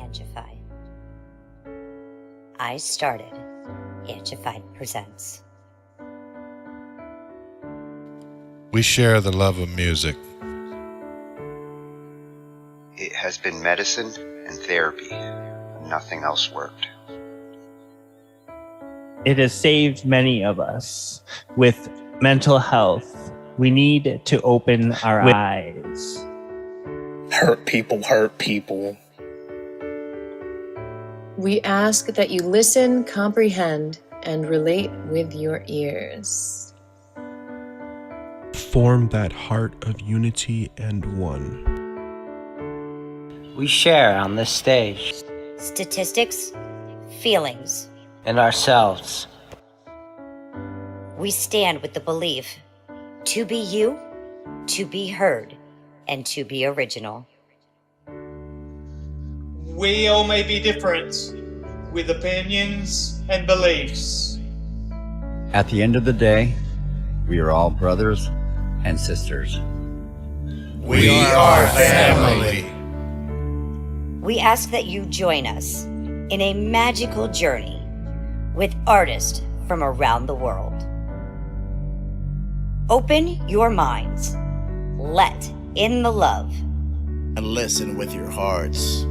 Angified. I started Angified Presents. We share the love of music. It has been medicine and therapy. Nothing else worked. It has saved many of us with mental health. We need to open our eyes. Hurt people hurt people. We ask that you listen, comprehend, and relate with your ears. Form that heart of unity and one. We share on this stage. Statistics, feelings, And ourselves. we stand with the belief to be you, to be heard, and to be original. We all may be different, with opinions and beliefs. At the end of the day, we are all brothers and sisters. We are family. We ask that you join us in a magical journey with artists from around the world. Open your minds, let in the love, and listen with your hearts.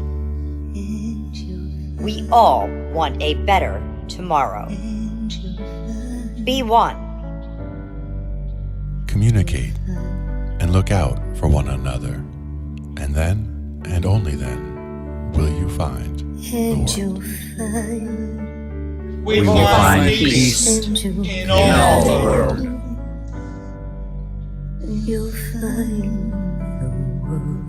We all want a better tomorrow. Be one. Communicate and look out for one another. And then, and only then, will you find the world. We will find peace in all the world. You'll find the world.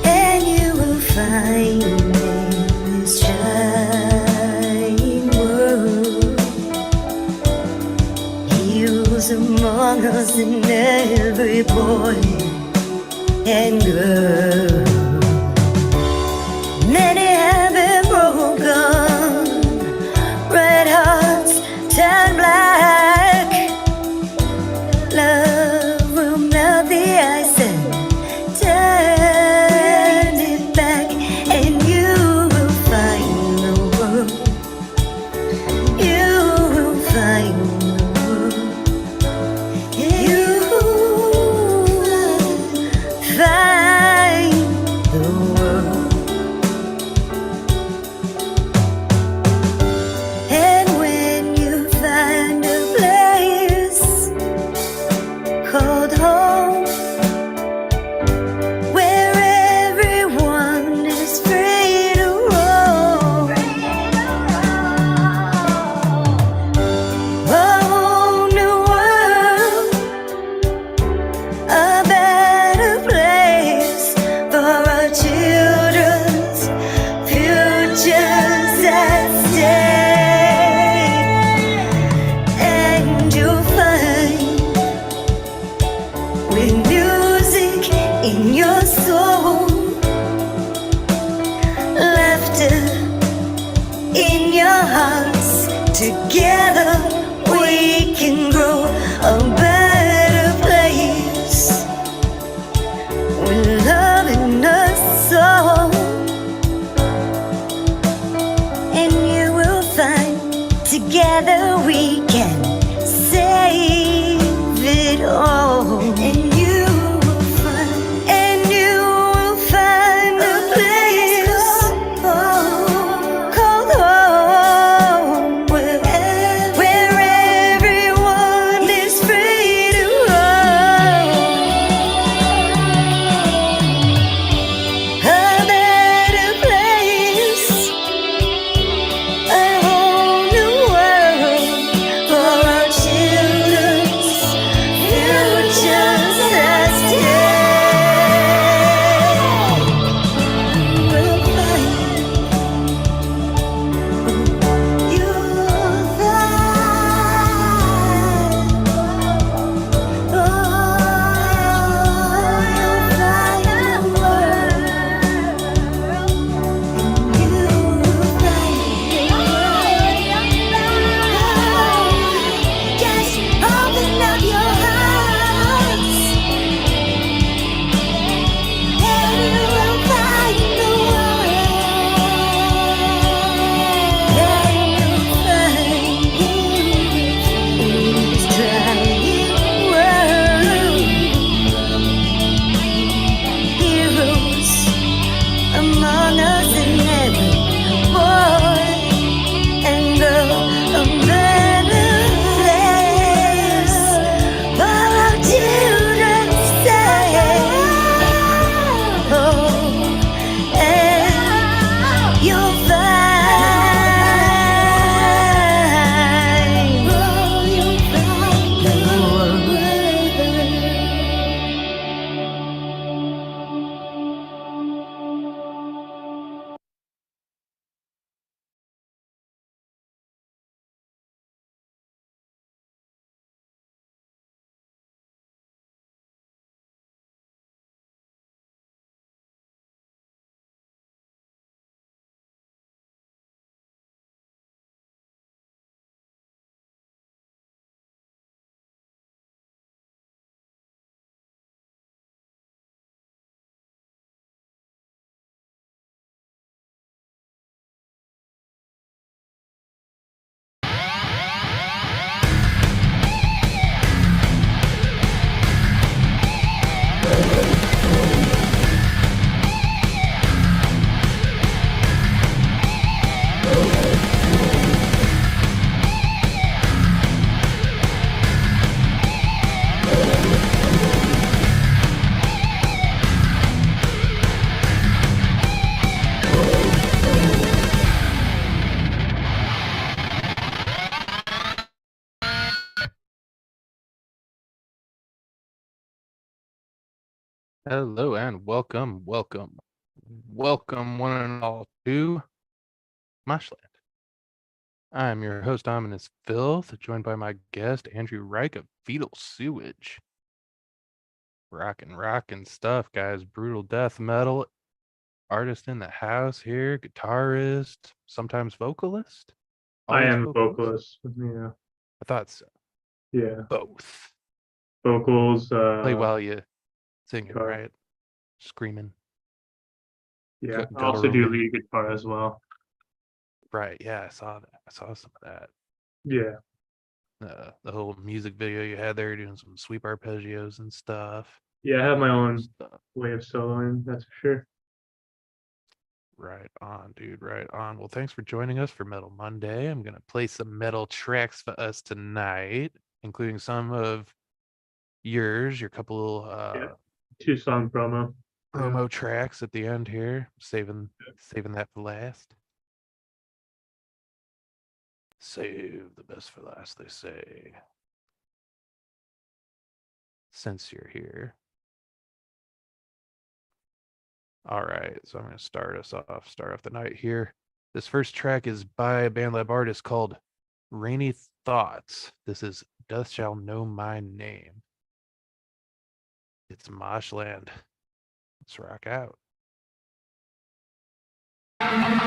And you will find in this shining world. He was among us in every boy and girl. Many have been broken, red hearts turn black. Love will melt the ice and turn it back, and you will find the world. You will find the world. You will find the world. And when you find a place called home, where everyone is free to roam, a whole new world, a better place for our children's futures at stake. And you'll find, with music in your soul, laughter in your hearts, together we can grow a better place, with love in us all. And you will find, together we can save it all. And you will find, a place called home, where among us in every boy and girl, a better place for our children to stay. Oh, and you'll find the world. Hello and welcome one and all to Moshland. I'm your host, Ominous Filth, joined by my guest, Andrew Reich of Fetal Sewage. Rockin' stuff, guys. Brutal death metal. Artist in the house here, guitarist, sometimes vocalist. I Always am a vocalist. Yeah. I thought so. Yeah. Both. Vocals. Play while you singing, guitar. right? Screaming. Yeah. I also do lead guitar as well. Right. Yeah, I saw that. I saw some of that. Yeah. The whole music video you had there, doing some sweep arpeggios and stuff. Yeah, I have my own way of soloing, that's for sure. Right on, dude. Right on. Well, thanks for joining us for Metal Monday. I'm gonna play some metal tracks for us tonight, including some of yours, your couple 2-song promo tracks at the end here. Saving that for last. Save the best for last, they say. Since you're here. All right, so I'm going to start off the night here. This first track is by a BandLab artist called Rainy Thoughts. This is Death Shall Know My Name. It's Moshland. Let's rock out. Yeah.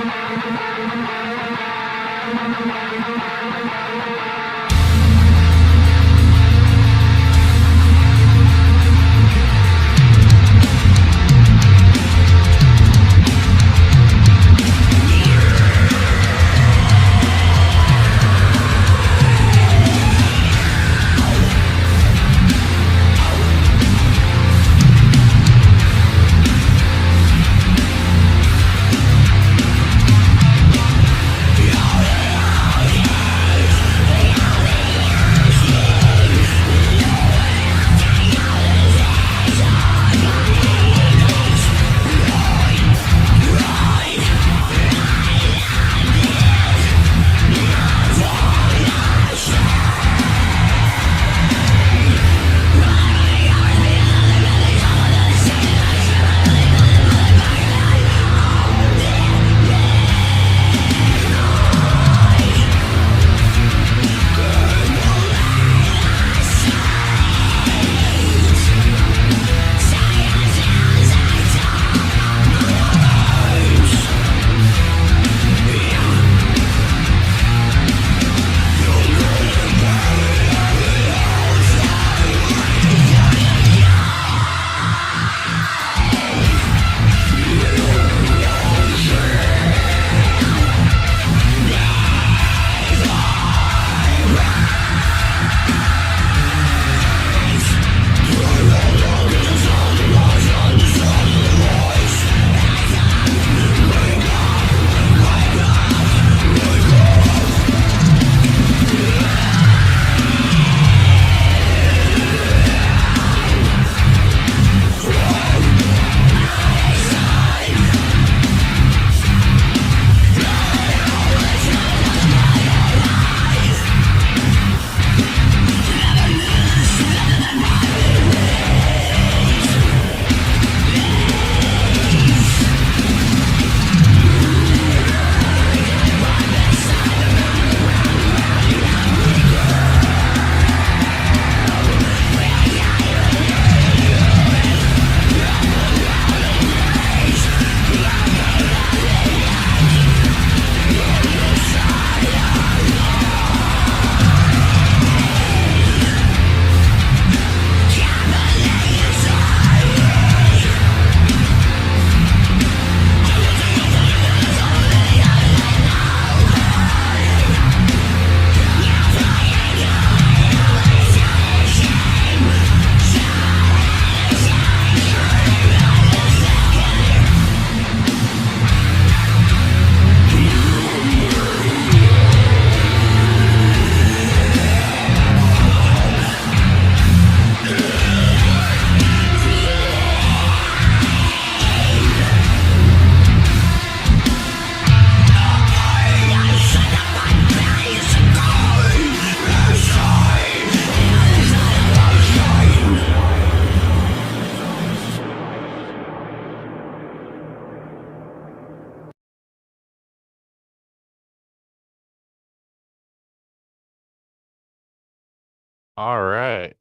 All right.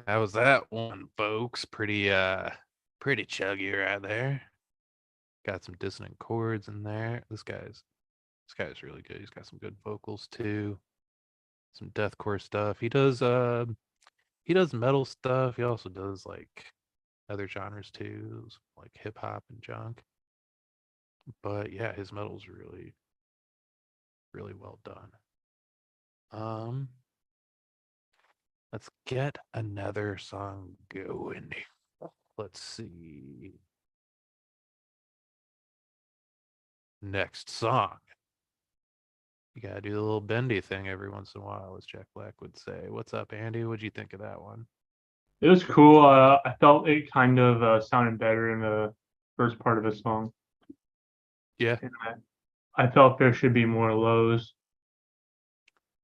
How was that one, folks? Pretty chuggy right there. Got some dissonant chords in there. This guy's really good. He's got some good vocals too. Some deathcore stuff. He does metal stuff. He also does like other genres too, like hip hop and junk. But yeah, his metal's really, really well done. Let's get another song going. Let's see. Next song. You gotta do the little bendy thing every once in a while, as Jack Black would say. What's up, Andy? What'd you think of that one? It was cool. I felt it kind of sounded better in the first part of the song. Yeah, And I felt there should be more lows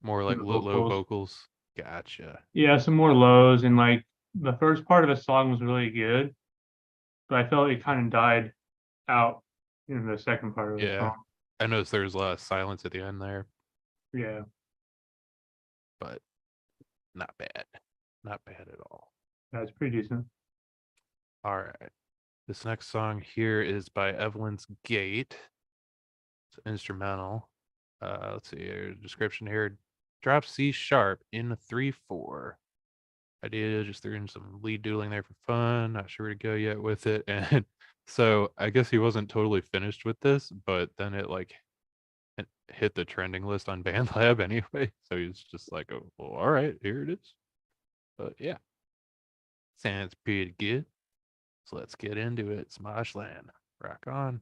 more in like the low vocals. vocals. Gotcha. Yeah, some more lows, and like the first part of the song was really good, but I felt it kind of died out in the second part of the Yeah, song. I noticed there's a lot of silence at the end there, Yeah, but not bad. Not bad at all. that's pretty decent. All right. This next song here is by Evelyn's Gate. It's instrumental. Let's see your description here. Drop C sharp in 3/4. Idea just threw in some lead doodling there for fun. Not sure where to go yet with it. And so I guess he wasn't totally finished with this, but then it hit the trending list on BandLab anyway. So he's just like, oh, well, all right, here it is. But yeah, sounds pretty good. So let's get into it. It's Moshland. Rock on.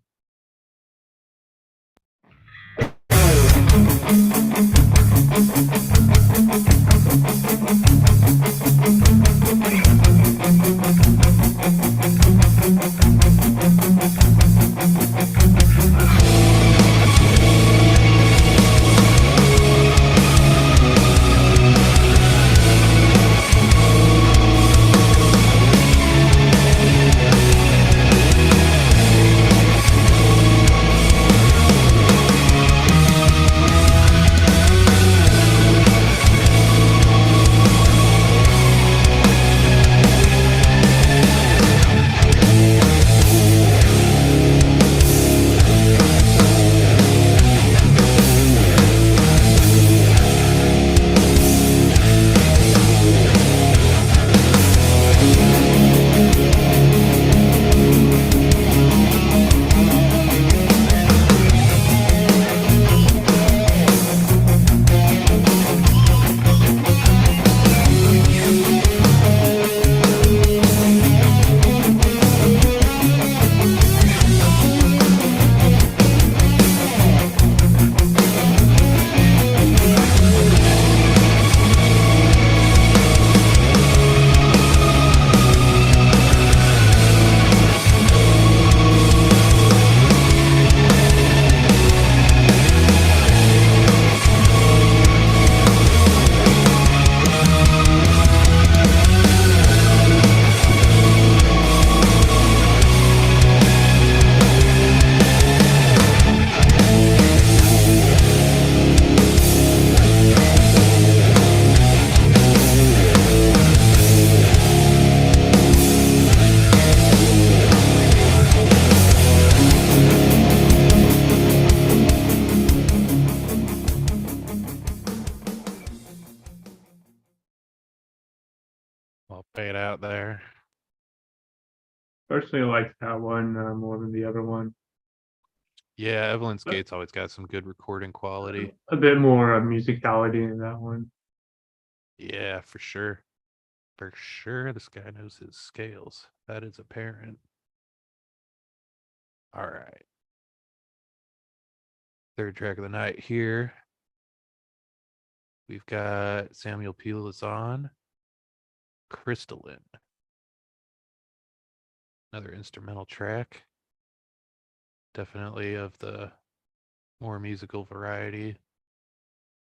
I'll fade out there. Personally, I liked that one more than the other one. Yeah, Evelyn's Gate's always got some good recording quality. A bit more musicality in that one. Yeah, for sure. For sure, this guy knows his scales. That is apparent. All right. Third track of the night here. We've got Samuel P. Lazan, Crystalline. Another instrumental track. Definitely of the more musical variety.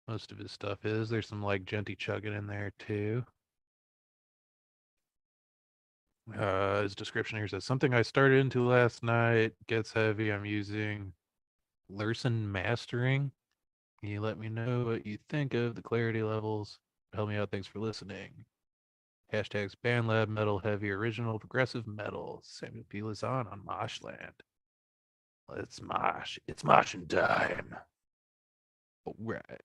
Most of his stuff is. There's some like genty chugging in there too. His description here says, something I started into last night, gets heavy. I'm using Lursen mastering. Can you let me know what you think of the clarity levels? Help me out. Thanks for listening. Hashtags BandLab Metal Heavy Original Progressive Metal. Samuel P. Lazan on Moshland. Let's mosh. It's moshing time. All right.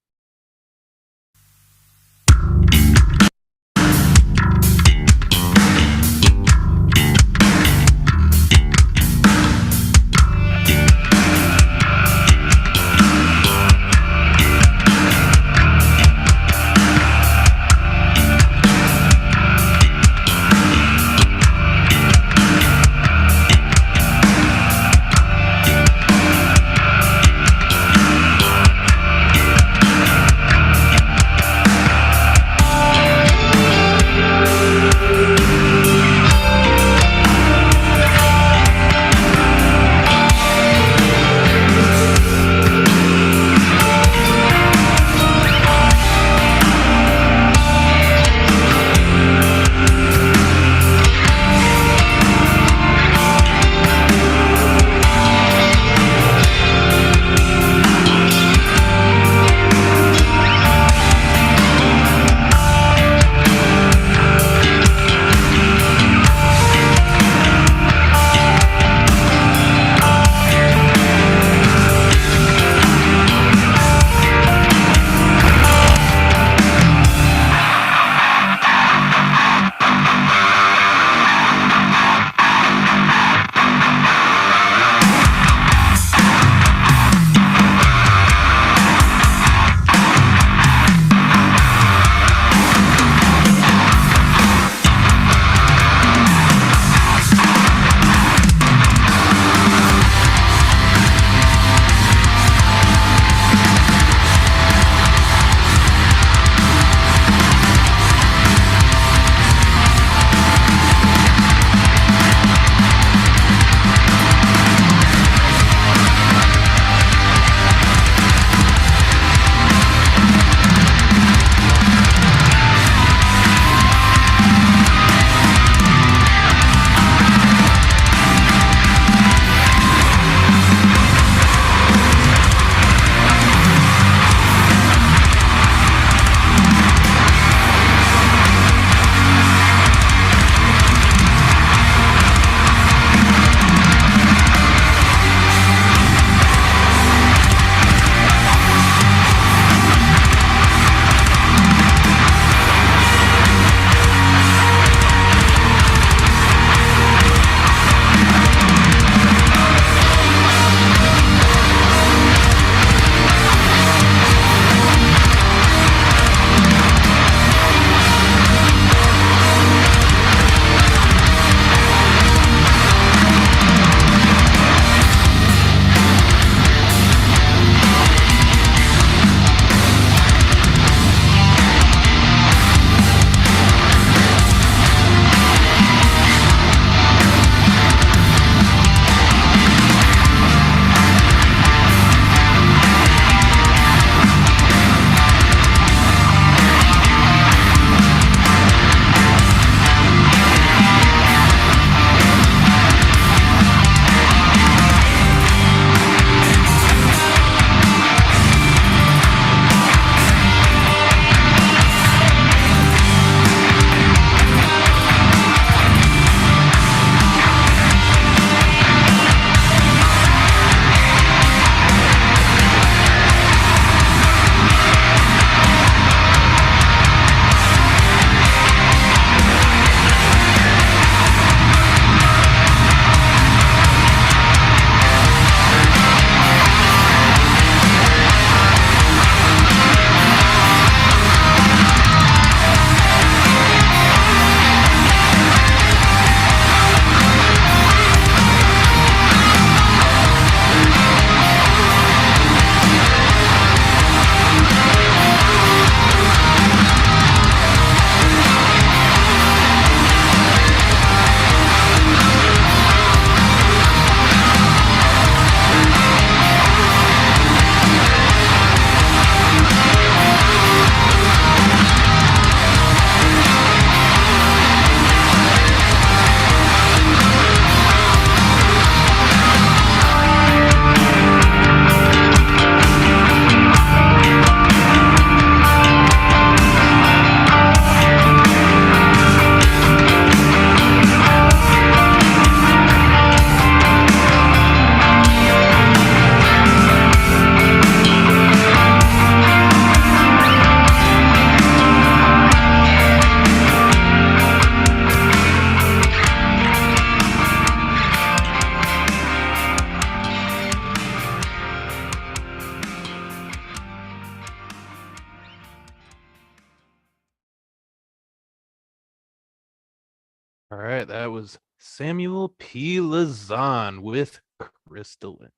right, that was Samuel P. Lazan with Crystalline.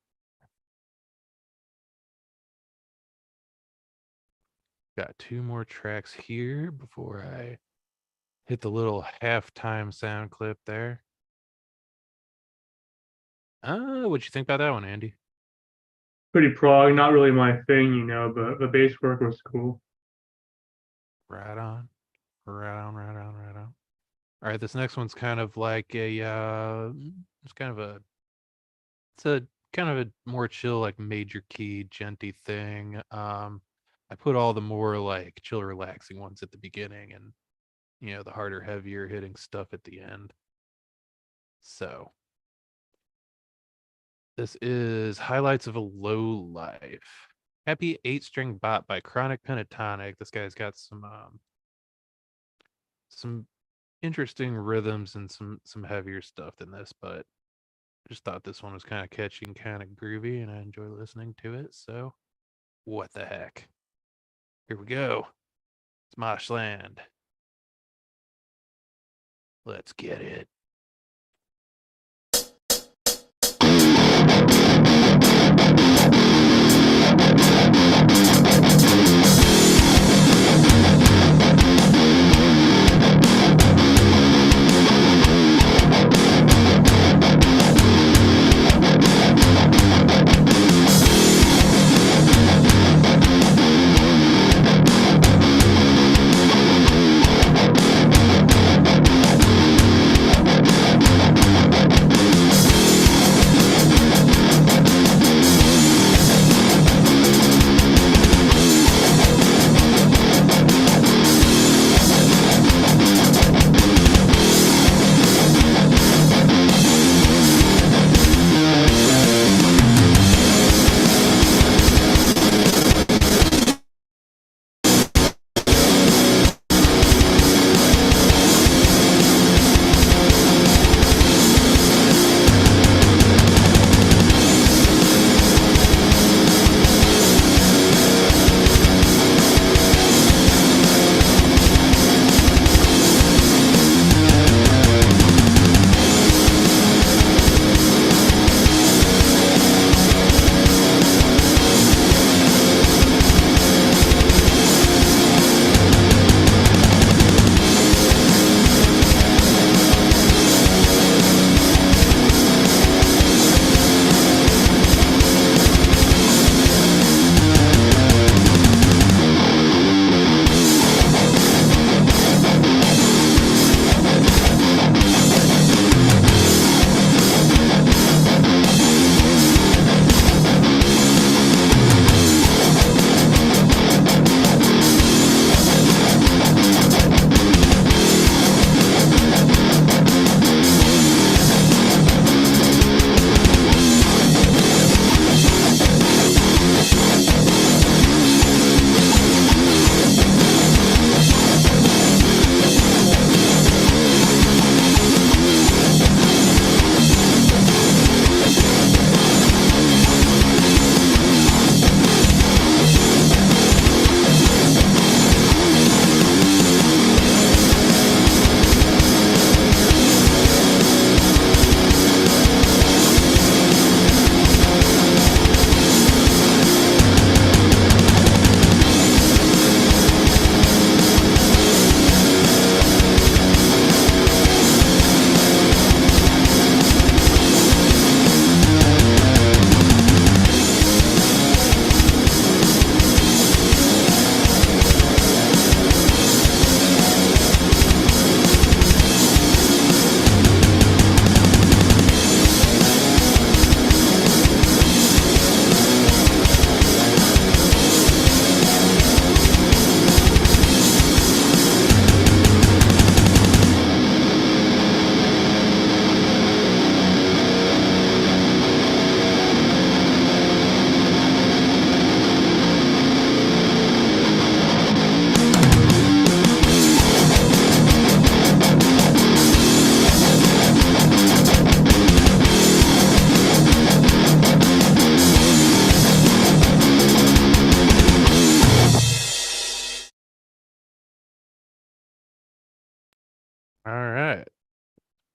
Got 2 more tracks here before I hit the little halftime sound clip there. What'd you think about that one, Andy? Pretty prog, not really my thing, you know, but the bass work was cool. Right on. Right on, right on, right on. All right, this next one's kind of like a it's kind of a more chill, like major key, genty thing. I put all the more like chill, relaxing ones at the beginning, and the harder, heavier hitting stuff at the end. So this is Highlights of a Low Life. Happy 8-string bop by Chronic Pentatonic. This guy's got some interesting rhythms and some heavier stuff than this, but I just thought this one was kind of catchy and kind of groovy, and I enjoy listening to it. So what the heck? Here we go. It's Moshland. Let's get it.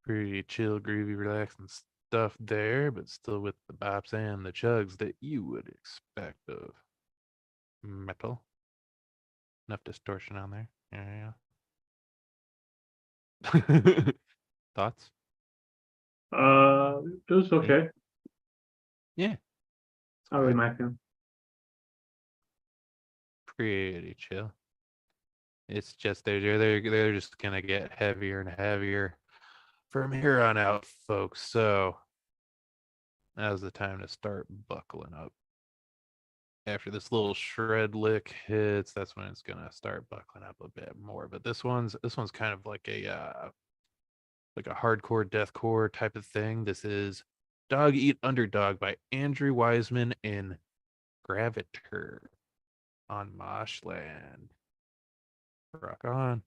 Pretty chill, groovy, relaxing stuff there, but still with the bops and the chugs that you would expect of metal. Enough distortion on there. Yeah. Thoughts? It was okay. Yeah. Not really my thing. Pretty chill. It's just they're just gonna get heavier and heavier from here on out, folks. So now's the time to start buckling up. After this little shred lick hits, that's when it's gonna start buckling up a bit more. But this one's kind of like a hardcore deathcore type of thing. This is Dog Eat Underdog by Andrew Wiseman in Graviter on Moshland. Rock on.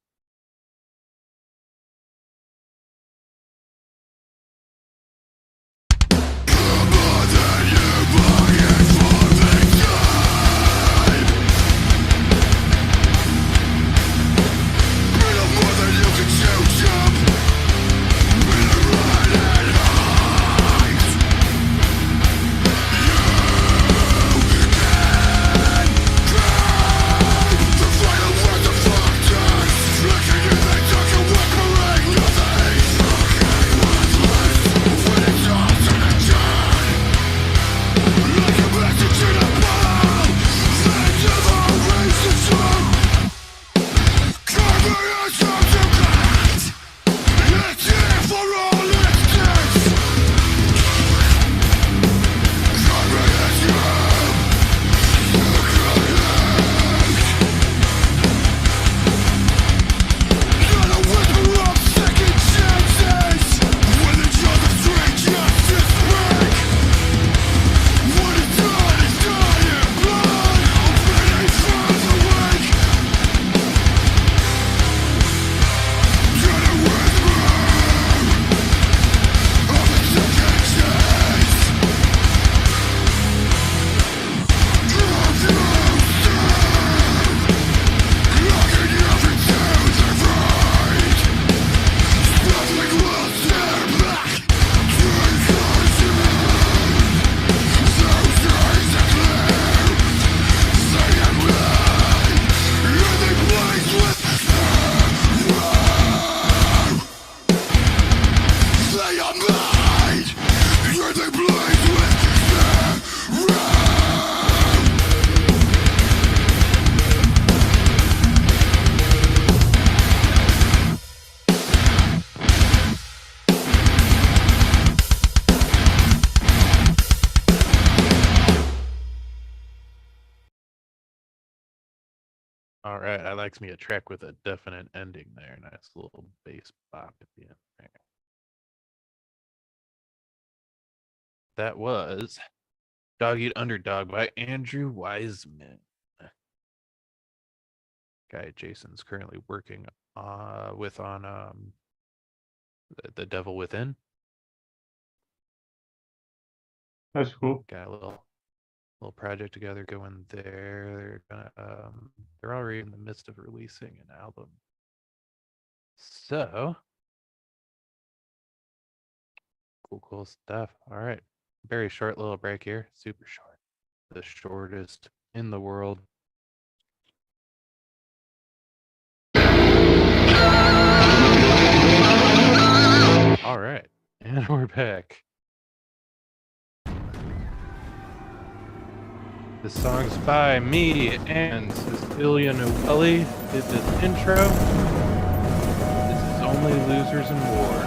All right, I likes me a track with a definite ending there. Nice little bass bop at the end there. That was Dog Eat Underdog by Andrew Wiseman. Guy Jason's currently working with on The Devil Within. That's cool. Got a little project together going there. They're already in the midst of releasing an album. So cool stuff. All right. Very short little break here. Super short. The shortest in the world. All right. And we're back. This song's by me and Cecilia Novelli. Did this intro. This is Only Losers in War.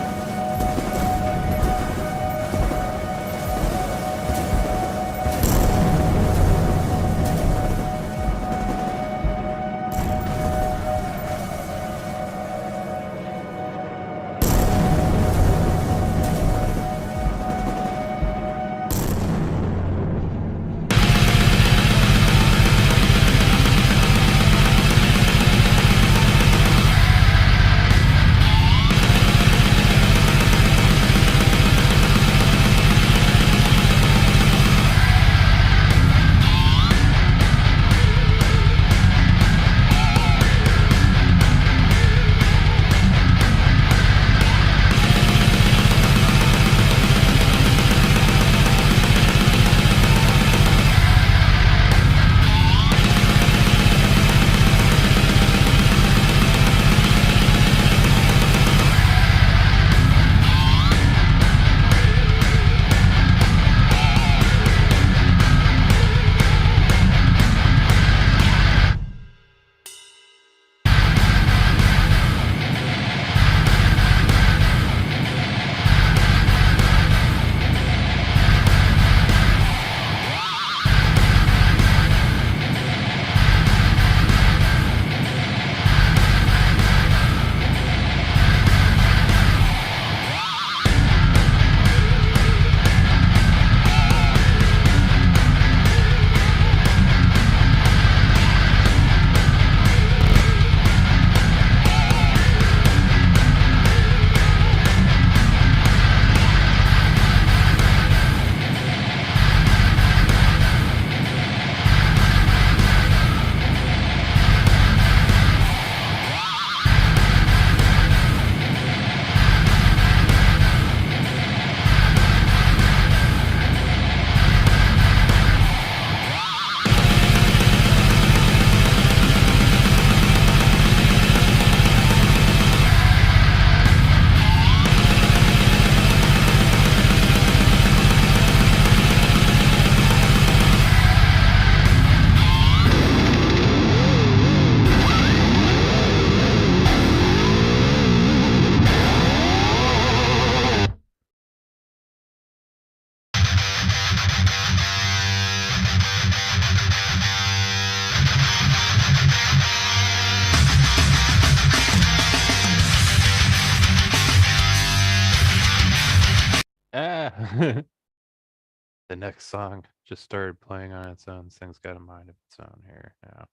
The next song just started playing on its own. This thing's got a mind of its own here now.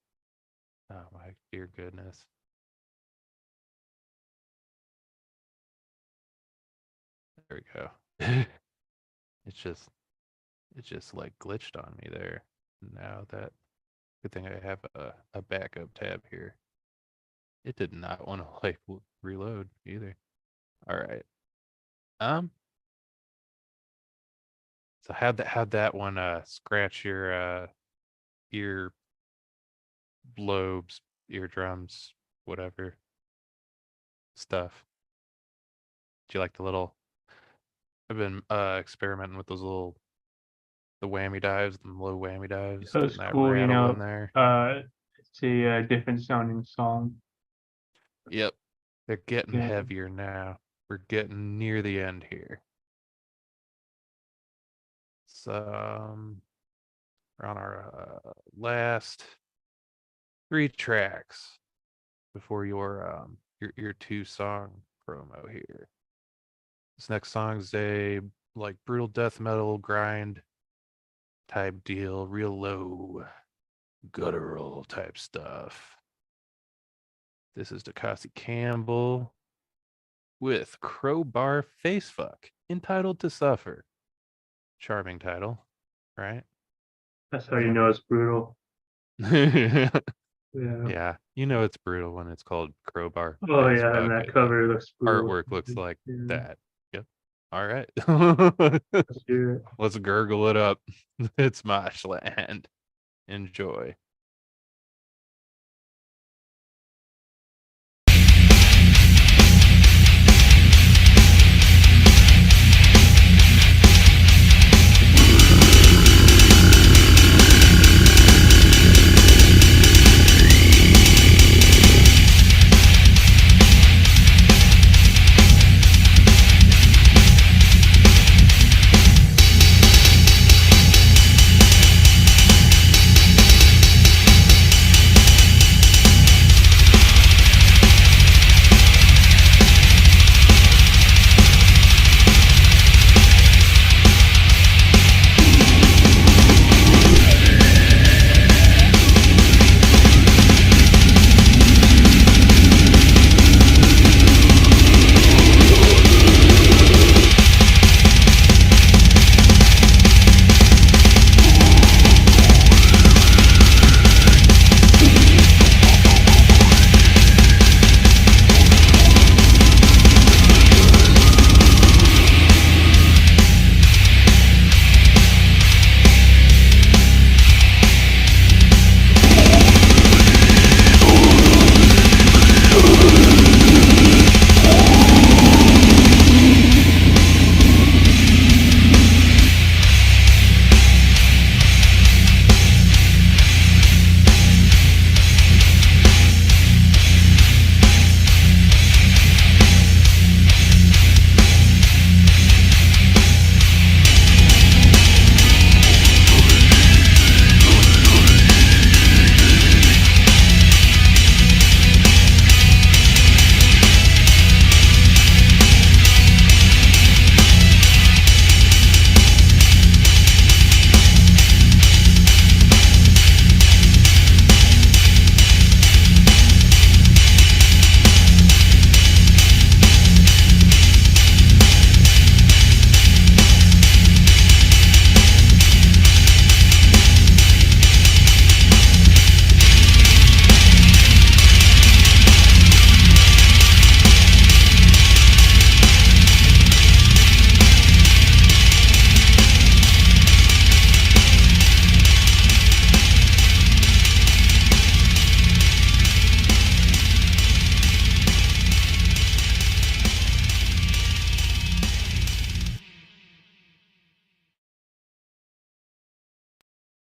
Oh my dear goodness. There we go. It just like glitched on me there. Now that good thing I have a backup tab here. It did not want to like reload either. All right. So how'd that one scratch your ear lobes, eardrums, whatever stuff? Do you like the little? I've been experimenting with those the whammy dives, the low whammy dives, So it's getting that cool, you rattle know. in there. It's a different sounding song. Yep, they're getting Yeah. heavier now. We're getting near the end here. So we're on our last 3 tracks before your 2-song promo here. This next song's a like brutal death metal grind type deal, real low guttural type stuff. This is Takashi Campbell with Crowbar Facefuck, entitled to Suffer. Charming title, right? That's how you know it's brutal. Yeah. Yeah. You know it's brutal when it's called Crowbar. Oh yeah, and Facefuck that and cover looks the brutal. artwork looks like that. Yep. All right. Let's do it. Let's gurgle it up. It's Moshland. Enjoy.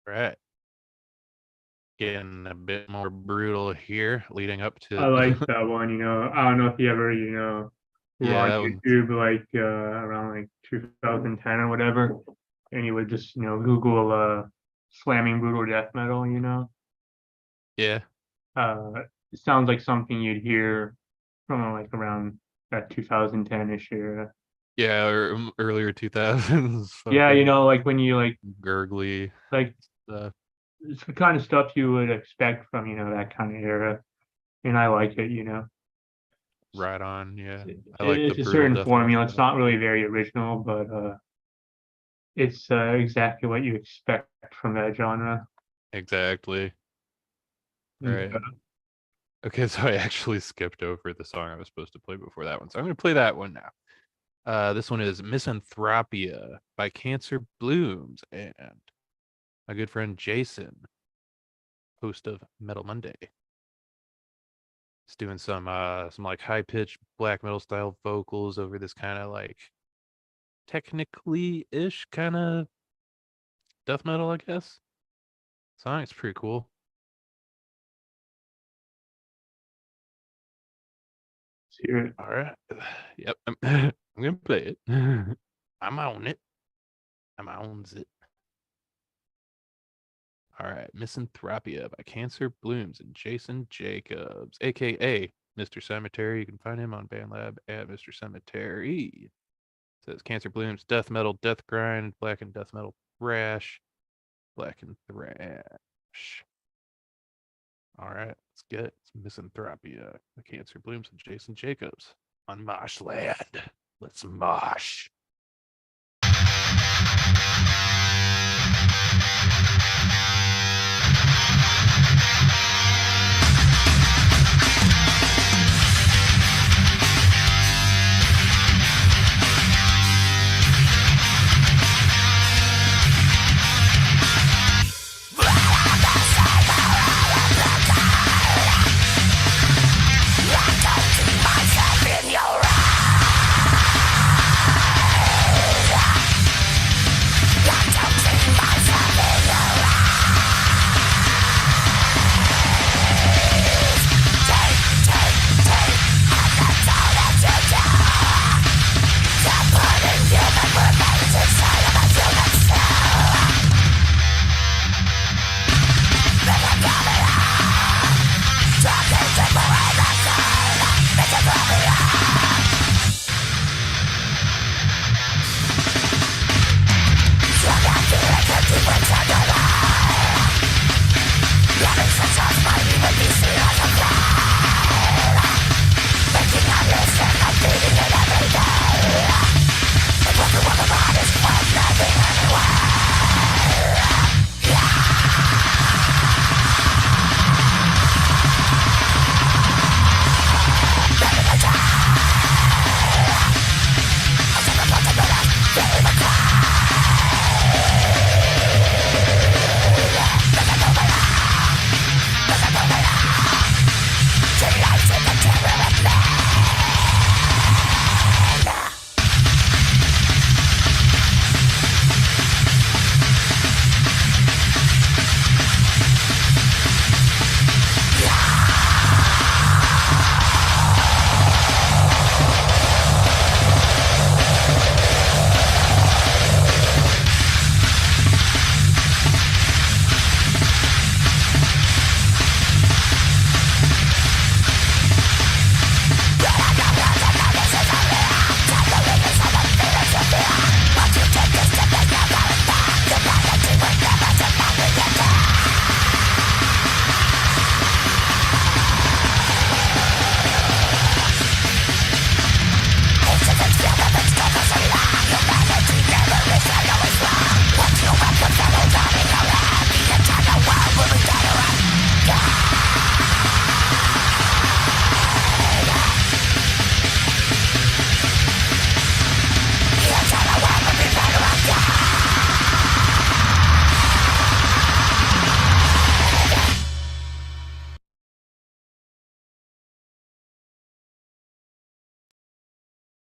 Right. Getting a bit more brutal here, leading up to. I like that one, you know. I don't know if you ever, were Yeah, on that one's. YouTube like around like 2010 or whatever, and you would just, Google slamming brutal death metal, Yeah. It sounds like something you'd hear from like around that 2010-ish era. Yeah, or earlier 2000s. Yeah, fucking like when you gurgly like stuff. it's the kind of stuff you would expect from, that kind of era. And I like it, Right on, yeah. I like the It's a brutal certain death metal formula. It's stuff. not really very original, but it's exactly what you expect from that genre. Exactly. Right. Okay, so I actually skipped over the song I was supposed to play before that one. So I'm going to play that one now. This one is Misanthropia by Cancer Blooms and my good friend Jason, host of Metal Monday. He's doing some like high pitched black metal style vocals over this kind of like technically ish kind of death metal, I guess. Song is pretty cool. Hear it. All right. Yep. I'm gonna play it. I'm on it. I'm on it. All right. Misanthropia by Cancer Blooms and Jason Jacobs, aka Mr. Cemetery. You can find him on BandLab at Mr. Cemetery. It says Cancer Blooms, death metal, death grind, black and death metal thrash, black and thrash. All right, let's get it. It's Misanthropia by Cancer Blooms and Jason Jacobs on Moshland. Let's mosh.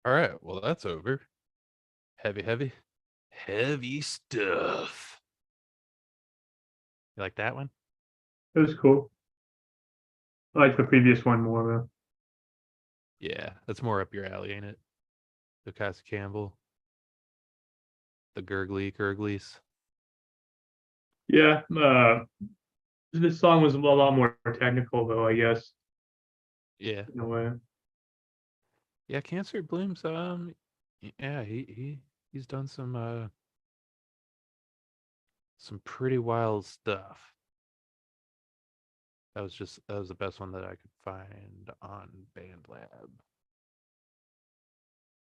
All right, well, that's over. Heavy stuff. You like that one? It was cool. I like the previous one more though. Yeah, that's more up your alley, ain't it? The Casa Campbell, the gurglies. Yeah, this song was a lot more technical though, I guess. Yeah. In a way. Yeah, Cancer Blooms. Yeah, he's done some pretty wild stuff. That was the best one that I could find on BandLab.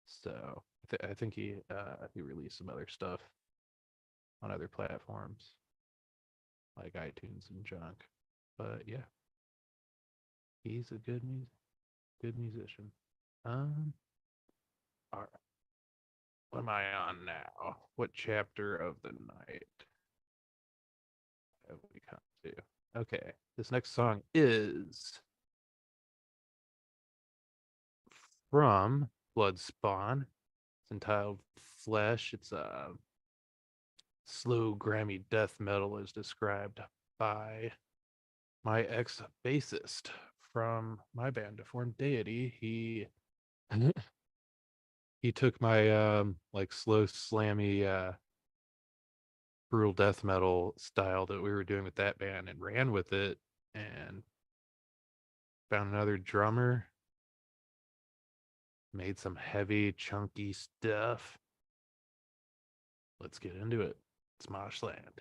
So I think he released some other stuff on other platforms like iTunes and junk. But yeah, he's a good musician. All right. What am I on now? What chapter of the night have we come to? Okay, this next song is from Bloodspawn. It's entitled Flesh. It's a slow Grammy death metal as described by my ex-bassist from my band, Deformed Deity. He took my like slow slammy brutal death metal style that we were doing with that band and ran with it and found another drummer, made some heavy chunky stuff. Let's get into it. It's Moshland.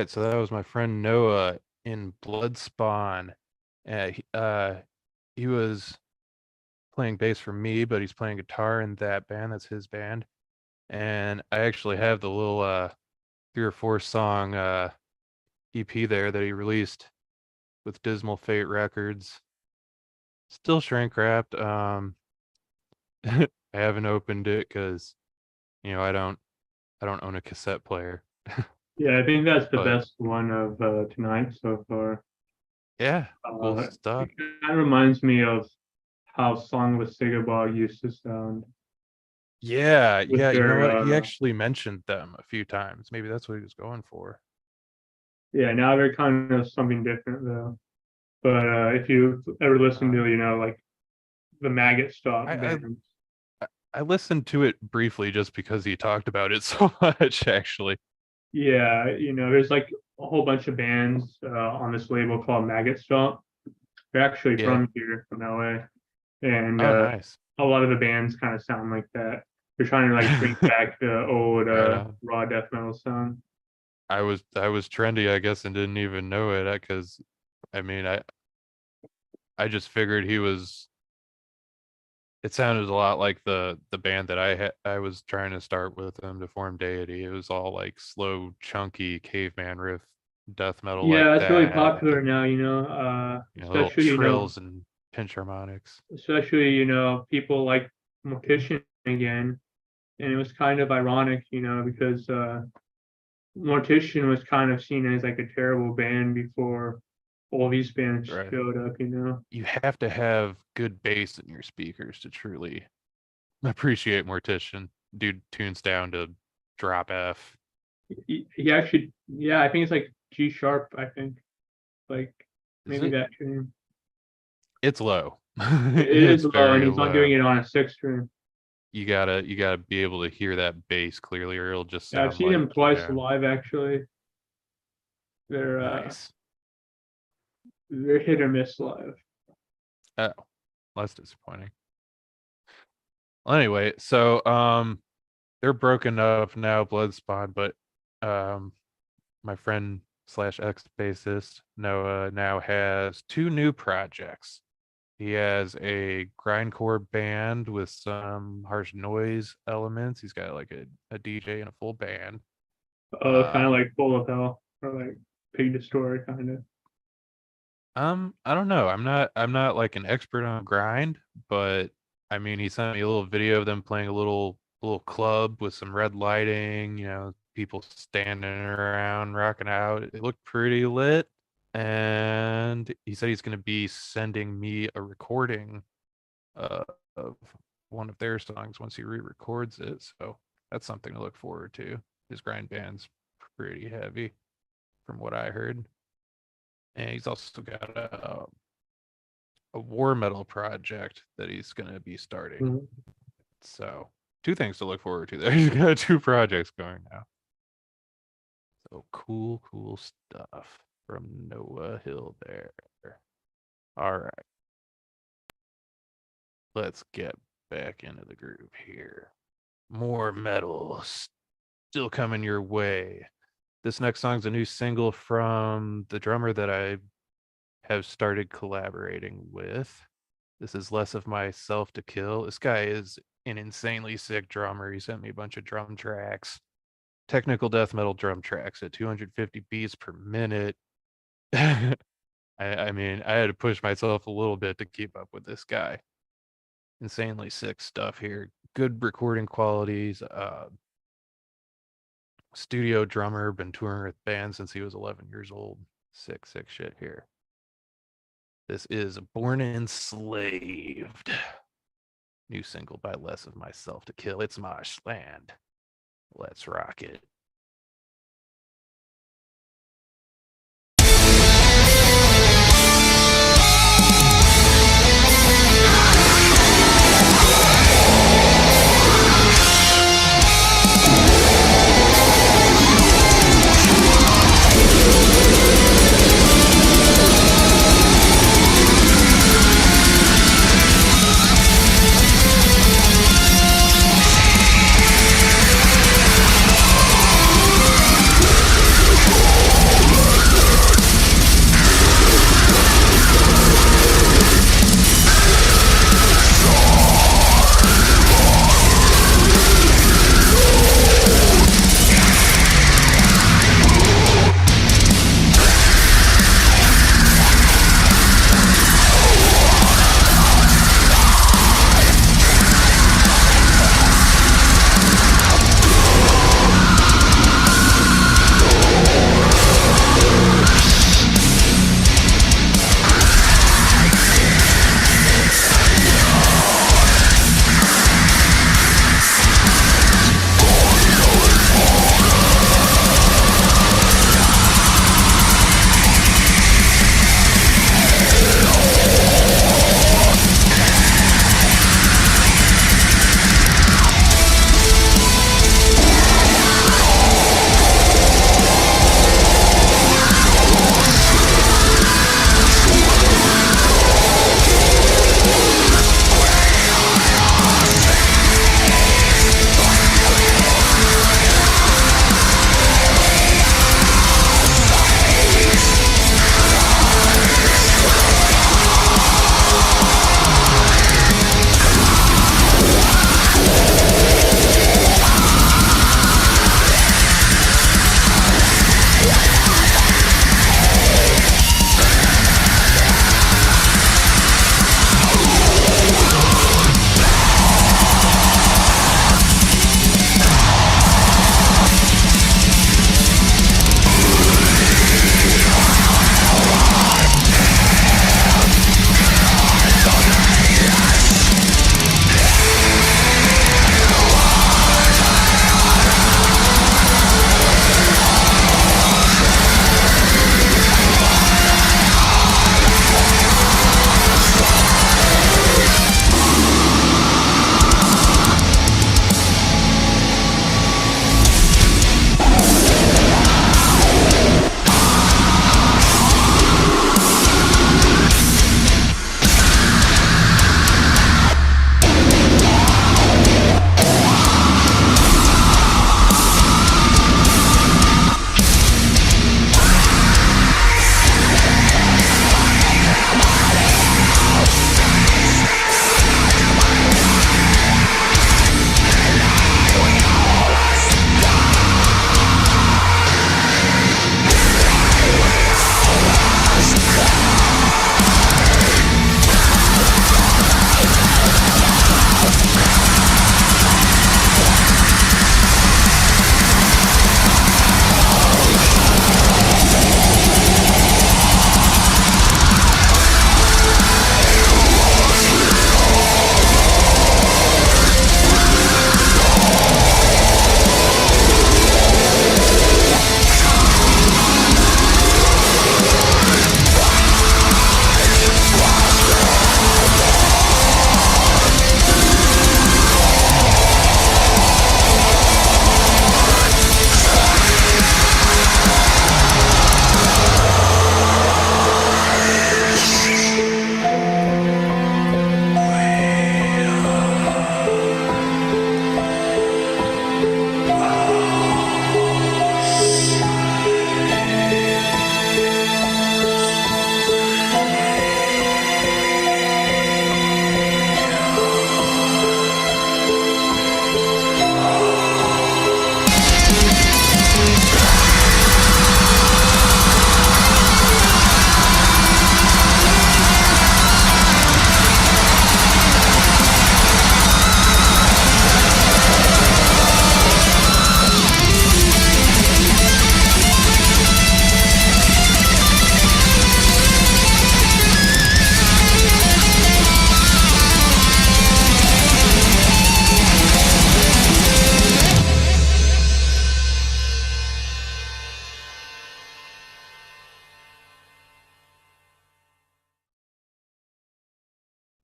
So that was my friend Noah in Bloodspawn. He was playing bass for me, but he's playing guitar in that band. That's his band. And I actually have the little 3 or 4 song EP there that he released with Dismal Fate Records. Still shrink wrapped. I haven't opened it because I don't own a cassette player. Yeah, I think that's the best one of tonight so far. Yeah, cool stuff. That reminds me of how Song with Sigabog used to sound. Yeah, you know what? He actually mentioned them a few times. Maybe that's what he was going for. Yeah, now they're kind of something different though. But if you ever listen to, like the Maggot Stop band. I listened to it briefly just because he talked about it so much, actually. Yeah, there's like a whole bunch of bands on this label called Maggot Stomp. They're actually Yeah. from here, from LA, and Oh, nice. a lot of the bands kind of sound like that. They're trying to like bring back the old Right on. raw death metal sound. I was trendy, I guess, and didn't even know it because, I mean, I just figured he was. It sounded a lot like the band that I was trying to start with him to form Deity. It was all like slow, chunky caveman riff death metal Yeah, like that's really that. popular now. Little Especially trills and pinch harmonics. especially people like Mortician again, and it was kind of ironic, because Mortician was kind of seen as like a terrible band before all these bands Right. showed up. You have to have good bass in your speakers to truly appreciate Mortician. Dude tunes down to drop F. He actually, yeah, I think it's like G sharp. I think, like Is maybe it? that tune. It's low. It is low, very and he's not doing it on a 6 string. You gotta be able to hear that bass clearly, or it'll just Yeah, sound I've seen like, him twice live actually. They're nice. they're hit or miss live. Oh, that's disappointing. Well, anyway, so they're broken up now, Bloodspawn, but my friend / ex bassist Noah now has 2 new projects. He has a grindcore band with some harsh noise elements. He's got like a DJ and a full band. Kind of like Full of Hell or like Pig Destroyer kind of. I don't know. I'm not like an expert on grind, but I mean, he sent me a little video of them playing a little club with some red lighting, people standing around rocking out. It looked pretty lit. And he said he's going to be sending me a recording of one of their songs once he re-records it. So that's something to look forward to. His grind band's pretty heavy from what I heard. And he's also got a war metal project that he's going to be starting. Mm-hmm. So 2 things to look forward to there. He's got 2 projects going now. So cool stuff from Noah Hill there. All right. Let's get back into the groove here. More metal still coming your way. This next song's a new single from the drummer that I have started collaborating with. This is Less of Myself to Kill. This guy is an insanely sick drummer. He sent me a bunch of drum tracks, technical death metal drum tracks at 250 beats per minute. I mean, I had to push myself a little bit to keep up with this guy. Insanely sick stuff here. Good recording qualities. Studio drummer, been touring with bands since he was 11 years old. Sick shit here. This is Born Enslaved. New single by Less of Myself to Kill. It's Moshland. Let's rock it.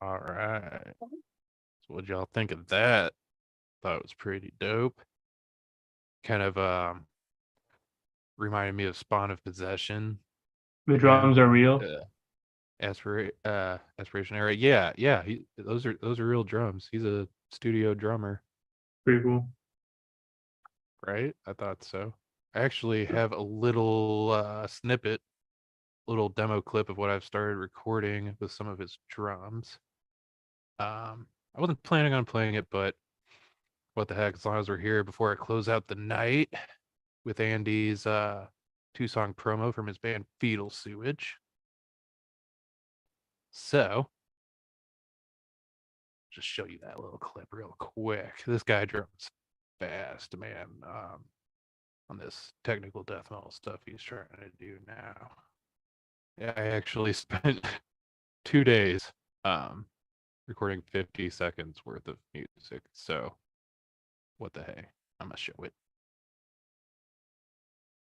All right. So what'd y'all think of that? Thought it was pretty dope. Kind of reminded me of Spawn of Possession. The drums are real. Aspiration Era. Yeah. Those are real drums. He's a studio drummer. Pretty cool. Right? I thought so. I actually have a little snippet, little demo clip of what I've started recording with some of his drums. I wasn't planning on playing it, but what the heck, as long as we're here before I close out the night with Andy's 2-song promo from his band Fetal Sewage. So, just show you that little clip real quick. This guy drums fast, man, on this technical death metal stuff he's trying to do now. Yeah, I actually spent 2 days recording 50 seconds worth of music, so what the hey, I'm gonna show it.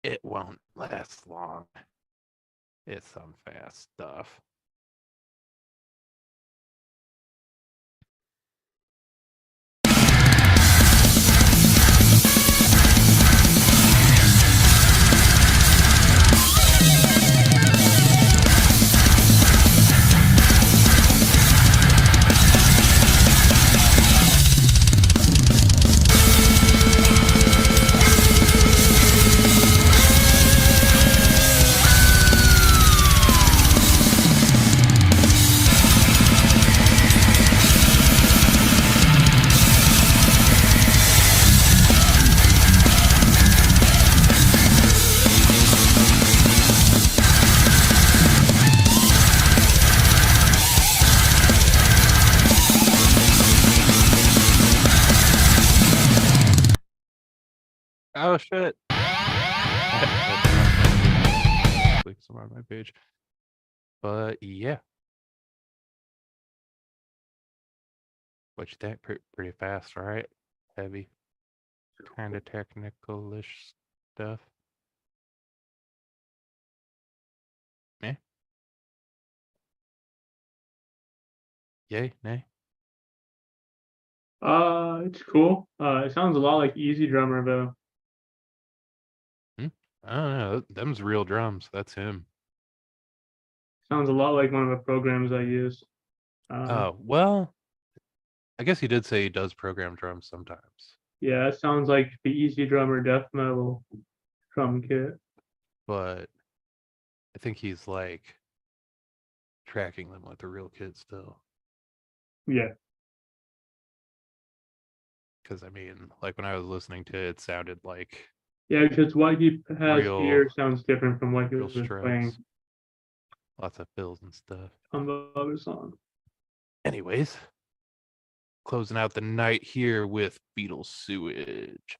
It won't last long. It's some fast stuff. Oh shit. Click somewhere on my page. But yeah. What you think? Pretty fast, right? Heavy. Kind of technical-ish stuff. Yeah. Yay, nay. It's cool. It sounds a lot like Easy Drummer though. I don't know. Them's real drums. That's him. Sounds a lot like one of the programs I use. Oh, well, I guess he did say he does program drums sometimes. Yeah, it sounds like the Easy Drummer death metal drum kit. But I think he's like tracking them with the real kit still. Yeah. Because I mean, like when I was listening to it, it sounded like Yeah, because what he has real, here sounds different from what he real was strokes. playing Lots of fills and stuff. on the other song. Anyways, closing out the night here with Fetal Sewage.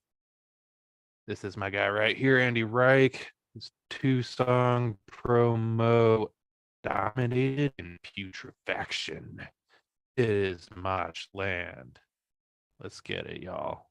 This is my guy right here, Andy Reich. His 2-song promo, Dominated in Putrefaction. It is Moshland. Let's get it, y'all.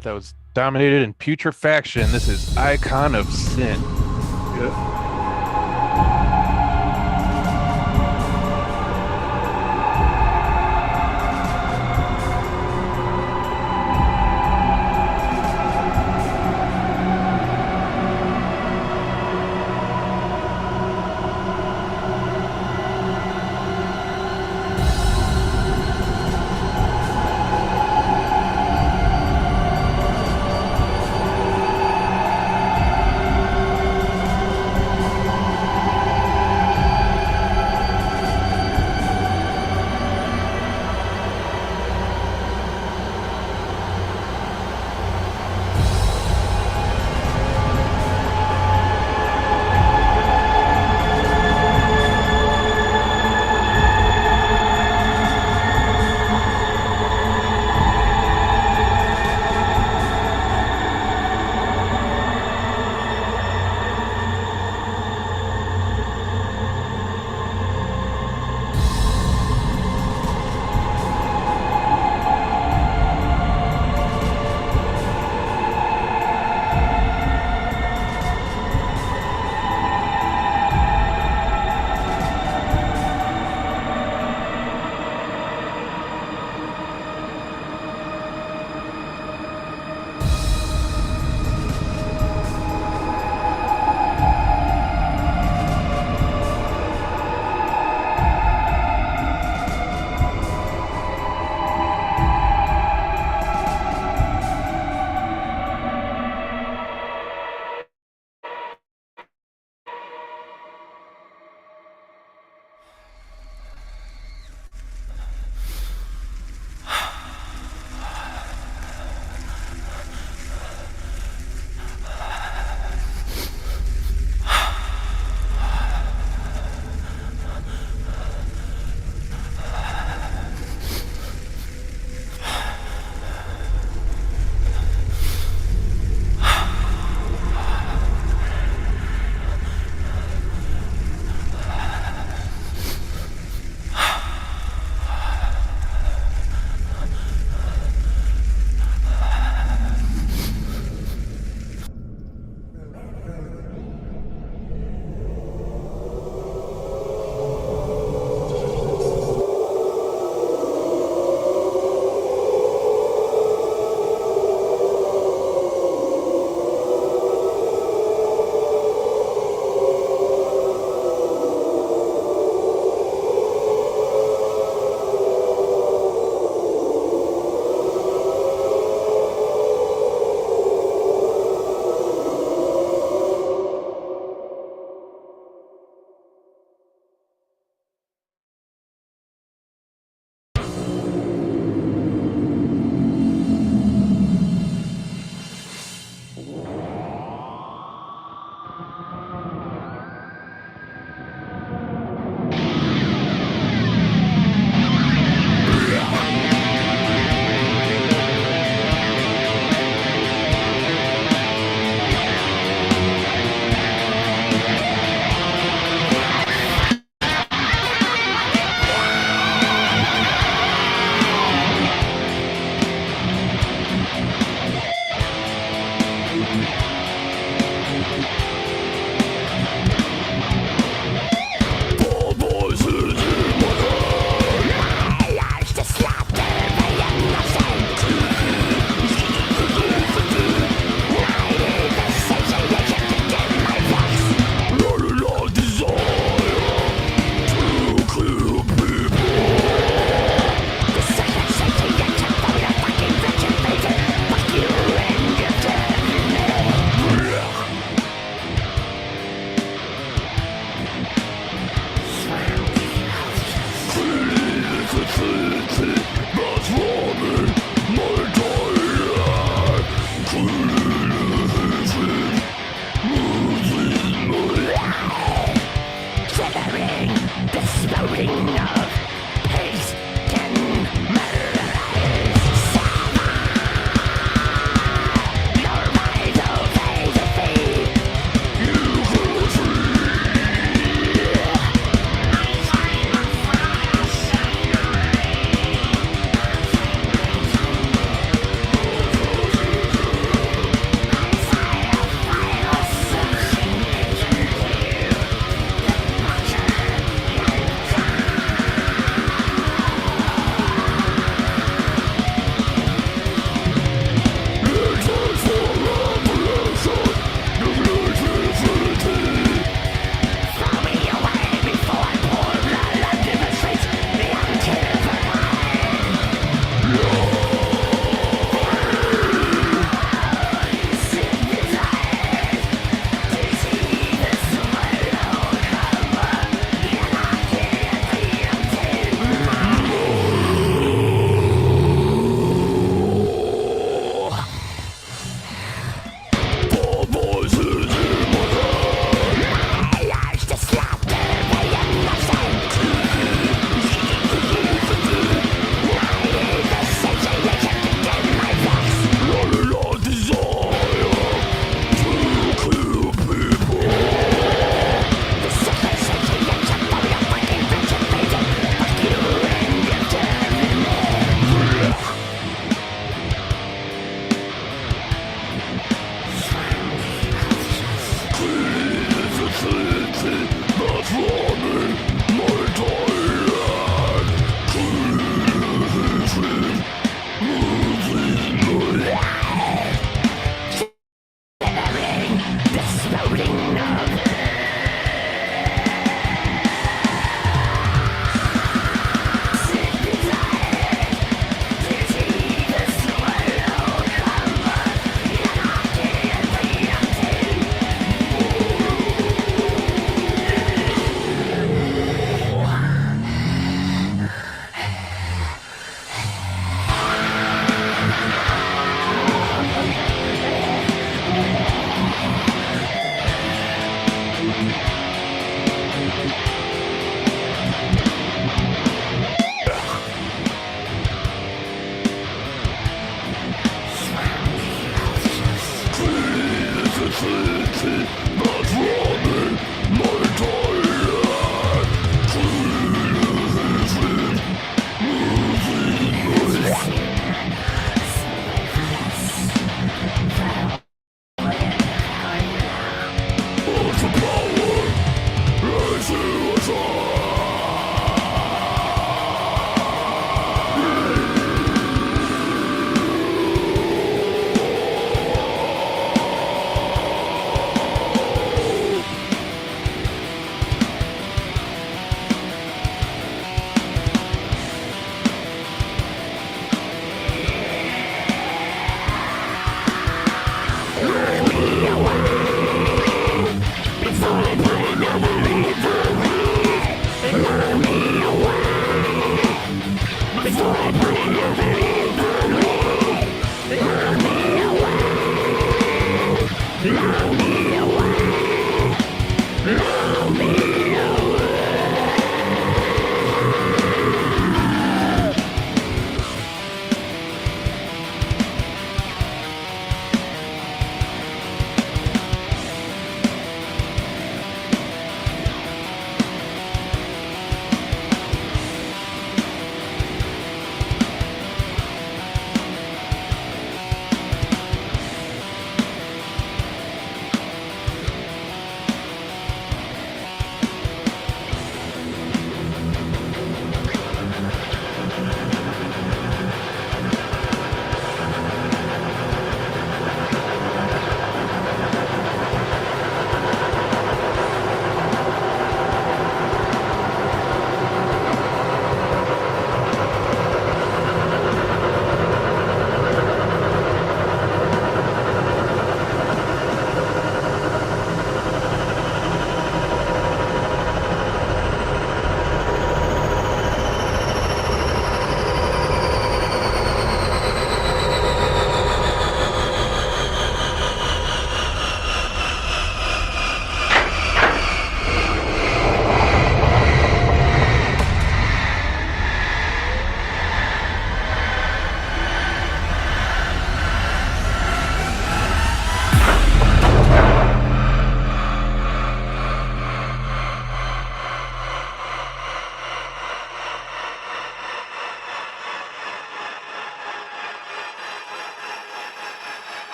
right, that was Dominated in Putrefaction. This is Icon of Sin. Yep.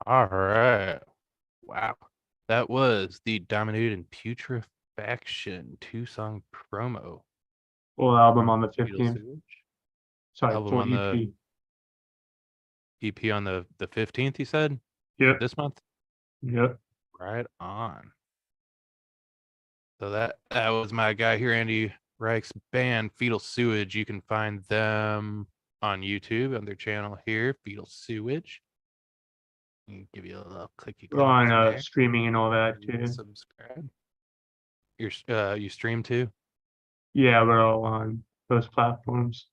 All right. Wow. That was the Dominate and Putrefaction 2-song promo. Full album from on the Fetal 15th. Sewage. Sorry, Album full on the EP. EP on the 15th, you said? Yep. This month? Yep. Right on. So that was my guy here, Andy Reich's band, Fetal Sewage. You can find them on YouTube on their channel here, Fetal Sewage. Give you a little clicky We're on there. streaming and all that too. Subscribe. You stream too? Yeah, we're all on those platforms.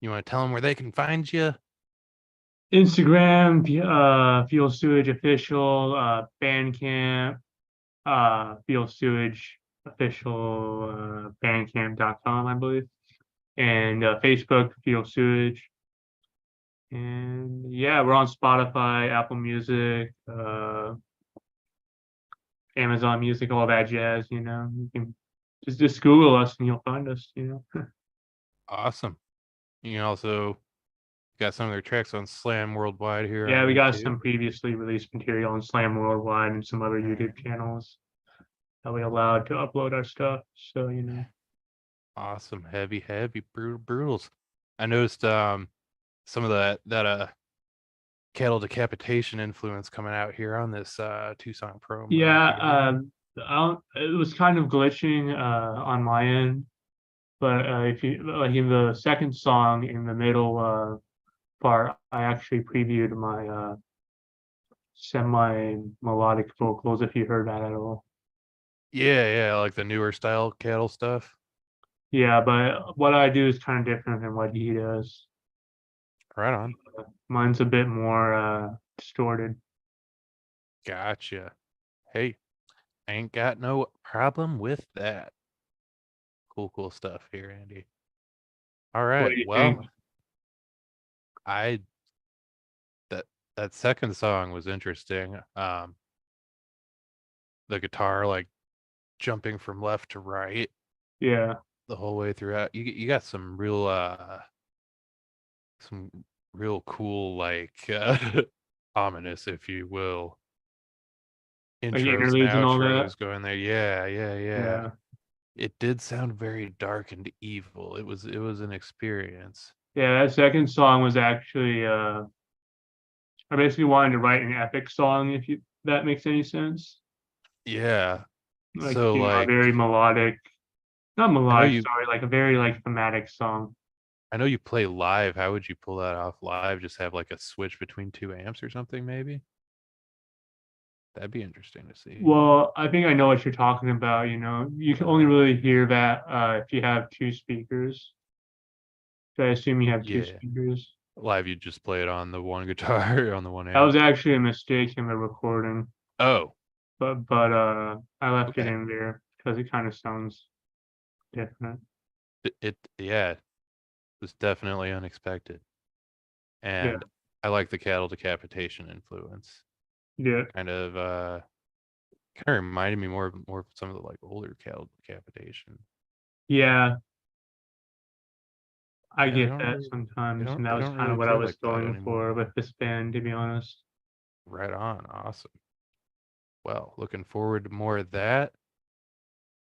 You want to tell them where they can find you? Instagram, Fuel Sewage Official, Bandcamp, Fuel Sewage Official, Bandcamp.com, I believe, and Facebook, Fuel Sewage. And yeah, we're on Spotify, Apple Music, Amazon Music, all that jazz. You know, you can just Google us and you'll find us. You know. Awesome. You can also got some of their tracks on Slam Worldwide here. Yeah, on we got YouTube. some previously released material on Slam Worldwide and some other YouTube channels that we allowed to upload our stuff. So you know. Awesome, heavy, brutals. I noticed some of that cattle decapitation influence coming out here on this 2-song promo. Yeah, it was kind of glitching on my end, but if you like in the second song in the middle part, I actually previewed my semi melodic vocals. If you heard that at all. Yeah, like the newer style cattle stuff. Yeah, but what I do is kind of different than what he does. Right on. Mine's a bit more distorted. Gotcha. Hey, ain't got no problem with that. Cool stuff here, Andy. All right. Well, think? that second song was interesting. The guitar like jumping from left to right. Yeah. The whole way throughout. You got some real cool like ominous, if you will, Like intros and interludes and all that. outros going there. Yeah. It did sound very dark and evil. It was an experience. Yeah, that second song was actually I basically wanted to write an epic song, if that makes any sense. Yeah. Like, so you know, like a very melodic, not melodic, you- sorry, like a very like thematic song. I know you play live. How would you pull that off live? Just have like a switch between 2 amps or something, maybe? That'd be interesting to see. Well, I think I know what you're talking about. You know, you can only really hear that if you have 2 speakers. So I assume you have 2 Yeah. speakers. Live, you just play it on the one guitar, on the one That amp. was actually a mistake in the recording. Oh, But I left it Okay. in there because it kind of sounds different. yeah, it was definitely unexpected. And I like the cattle decapitation influence. Yeah. Kind of reminded me more of some of the like older cattle decapitation. Yeah. I Yeah, they get don't that really- sometimes, they and that was don't kind of really what I play was like that going anymore. for with this band, to be honest. Right on. Awesome. Well, looking forward to more of that.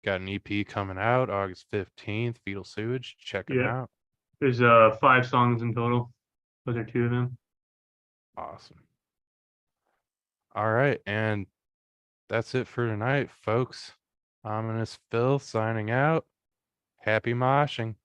Got an EP coming out August 15th, Fetal Sewage. Check them Yeah. out. There's 5 songs in total. Those are 2 of them. Awesome. All right, and that's it for tonight, folks. Ominous Phil signing out. Happy moshing.